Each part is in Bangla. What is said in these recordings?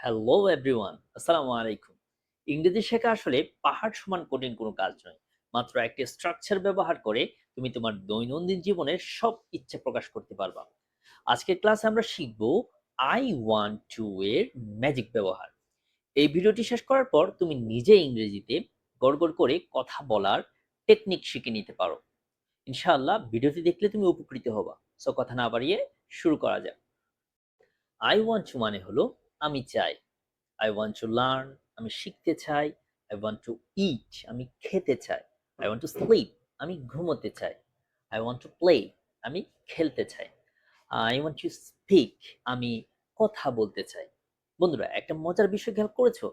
হ্যালো এভরিওয়ান, আসসালামু আলাইকুম। ইংরেজি শেখা আসলে পাহাড় সমান কঠিন কোনো কাজ নয়। মাত্র একটি স্ট্রাকচার ব্যবহার করে তুমি তোমার দৈনন্দিন জীবনের সব ইচ্ছে প্রকাশ করতে পারবা। আজকের ক্লাসে আমরা শিখব আই ওয়ান্ট টু এর ম্যাজিক ব্যবহার। এই ভিডিওটি শেষ করার পর তুমি নিজে ইংরেজিতে গড়গড় করে কথা বলার টেকনিক শিখে নিতে পারো। ইনশাআল্লাহ ভিডিওটি দেখলে তুমি উপকৃত হবা। সো কথা না বাড়িয়ে শুরু করা যাক। আই ওয়ান্ট টু মানে হলো আমি চাই। I want to learn আমি শিখতে চাই। I want to eat আমি খেতে চাই। I want to sleep আমি ঘুমোতে চাই। I want to play আমি খেলতে চাই। I want to speak আমি কথা বলতে চাই। বন্ধুরা, একটা মজার বিষয় খেয়াল করেছো?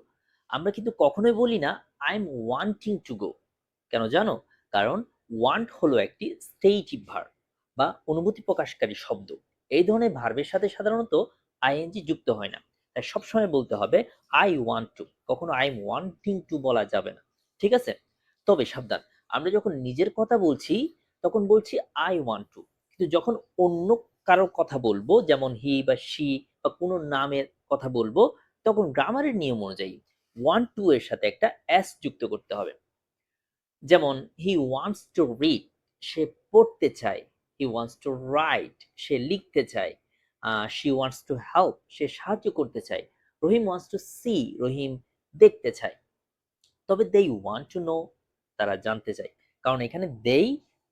আমরা কিন্তু কখনোই বলি না I am wanting to go। কেন জানো? কারণ want হলো একটি স্টেটিভ ভার্ব বা অনুভূতি প্রকাশকারী শব্দ। এই ধরনের ভার্বের সাথে সাধারণত আইএনজি যুক্ত হয় না। তাই সবসময় বলতে হবে আই ওয়ান্ট টু, কখনো আই এম ওয়ান্টিং টু বলা যাবে না। ঠিক আছে? তবে সাবধান, আমরা যখন নিজের কথা বলছি তখন বলছি আই ওয়ান্ট টু, কিন্তু যখন অন্য কারো কথা বলবো, যেমন হি বা শি বা কোনো নামের কথা বলবো, তখন গ্রামারের নিয়ম অনুযায়ী ওয়ান্ট টু এর সাথে একটা এস যুক্ত করতে হবে। যেমন হি ওয়ান্টস টু রিড সে পড়তে চায়। হি ওয়ান্টস টু রাইট সে লিখতে চায়। শি ওয়ান্টস টু হেল্প সে সাহায্য করতে চায়। রহিম ওয়ান্টস টু সি রহিম দেখতে চায়। তবে they want to know তারা জানতে চায়। কারণ এখানে they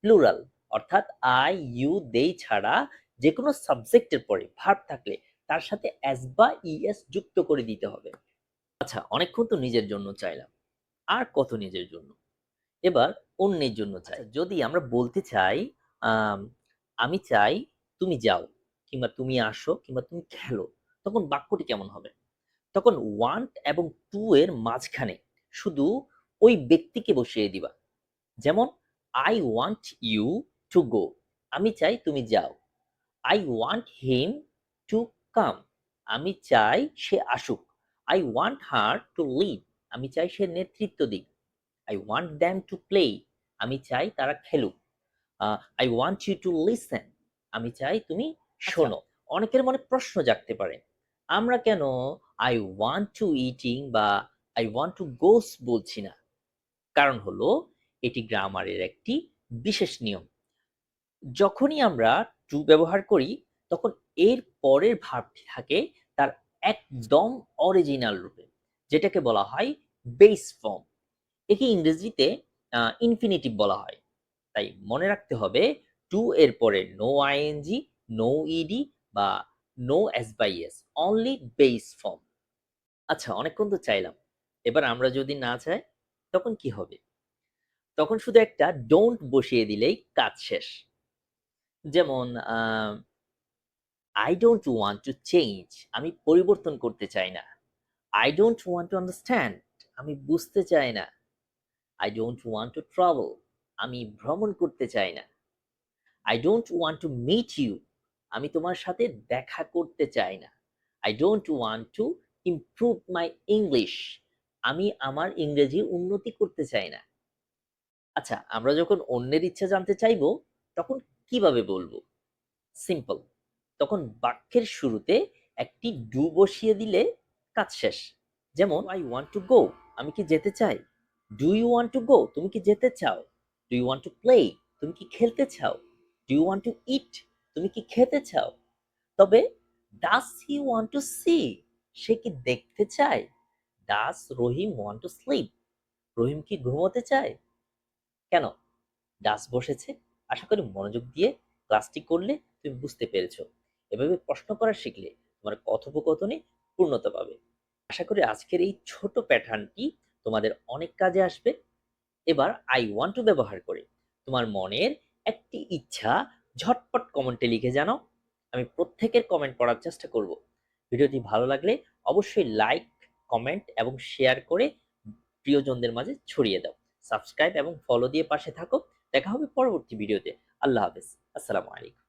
প্লুরাল, অর্থাৎ আই ইউ they ছাড়া যে কোনো সাবজেক্টের পরে ভার্ব থাকলে তার সাথে এস বা ইএস যুক্ত করে দিতে হবে। আচ্ছা, অনেকক্ষণ তো নিজের জন্য চাইলাম, আর কত নিজের জন্য? এবার অন্যের জন্য চাই। যদি আমরা বলতে চাই আম, আমি চাই তুমি যাও, কিংবা তুমি আসো, কিংবা তুমি খেলো, তখন বাক্যটি কেমন হবে? তখন ওয়ান্ট এবং টু এর মাঝখানে শুধু ওই ব্যক্তিকে বসিয়ে দিবা। যেমন I want you to go আমি চাই তুমি যাও। I want him to come আমি চাই সে আসুক। I want her to lead আমি চাই সে নেতৃত্ব দিক। I want them to play আমি চাই তারা খেলুক। I want you to listen আমি চাই তুমি শোনো। অনেকের মনে প্রশ্ন জাগতে পারে, আমরা কেন আই ওয়ান্ট টু ইটিং বা আই ওয়ান্ট টু গোস বলছি না? কারণ হলো এটি গ্রামারের একটি বিশেষ নিয়ম। যখনই আমরা টু ব্যবহার করি তখন এর পরের ভার্বটি থাকে তার একদম অরিজিনাল রূপে, যেটাকে বলা হয় বেস ফর্ম। একে ইংরেজিতে ইনফিনিটিভ বলা হয়। তাই মনে রাখতে হবে টু এর পরে নো আইএনজি, নো ইডি বা no S by S, only base form. আচ্ছা, অনেকক্ষণ তো চাইলাম, এবার আমরা যদি না চাই তখন কি হবে? তখন শুধু একটা ডোন্ট বসিয়ে দিলেই কাজ শেষ। যেমন I don't want to change আমি পরিবর্তন করতে চাই না। I don't want to understand আমি বুঝতে চাই না। I don't want to travel আমি ভ্রমণ করতে চাই না। I don't want to meet you আমি তোমার সাথে দেখা করতে চাই না। I don't want to improve my English আমি আমার ইংরেজি উন্নতি করতে চাই না। আচ্ছা, আমরা যখন অন্যের ইচ্ছা জানতে চাইবো তখন কিভাবে বলবো? সিম্পল, তখন বাক্যের শুরুতে একটি ডু বসিয়ে দিলে কাজ শেষ। যেমন আই ওয়ান্ট টু গো আমি কি যেতে চাই। Do you want to go তুমি কি যেতে চাও। Do you want to play তুমি কি খেলতে চাও। Do you want to eat তুমি কি খেতে চাও। তবে does he want to see সে কি দেখতে চায়। Does Rahim want to sleep Rahim কি ঘুমোতে চায়। কেন ডাস বসেছে? আশা করি মনোযোগ দিয়ে ক্লাসটি করলে তুমি বুঝতে পেরেছো। এভাবে প্রশ্ন করা শিখলে তোমার কথোপকথনে পূর্ণতা পাবে। আশা করি আজকের এই ছোট প্যাটার্নটি তোমাদের অনেক কাজে আসবে। এবার আই ওয়ান্ট টু ব্যবহার করে তোমার মনের একটি ইচ্ছা ঝটপট কমেন্টে লিখে জানাও। আমি প্রত্যেকের কমেন্ট পড়ার চেষ্টা করব। ভিডিওটি ভালো লাগলে অবশ্যই লাইক, কমেন্ট এবং শেয়ার করে প্রিয়জনদের মাঝে ছড়িয়ে দাও। সাবস্ক্রাইব এবং ফলো দিয়ে পাশে থাকো। দেখা হবে পরবর্তী ভিডিওতে। আল্লাহ হাফেজ। আসসালামু আলাইকুম।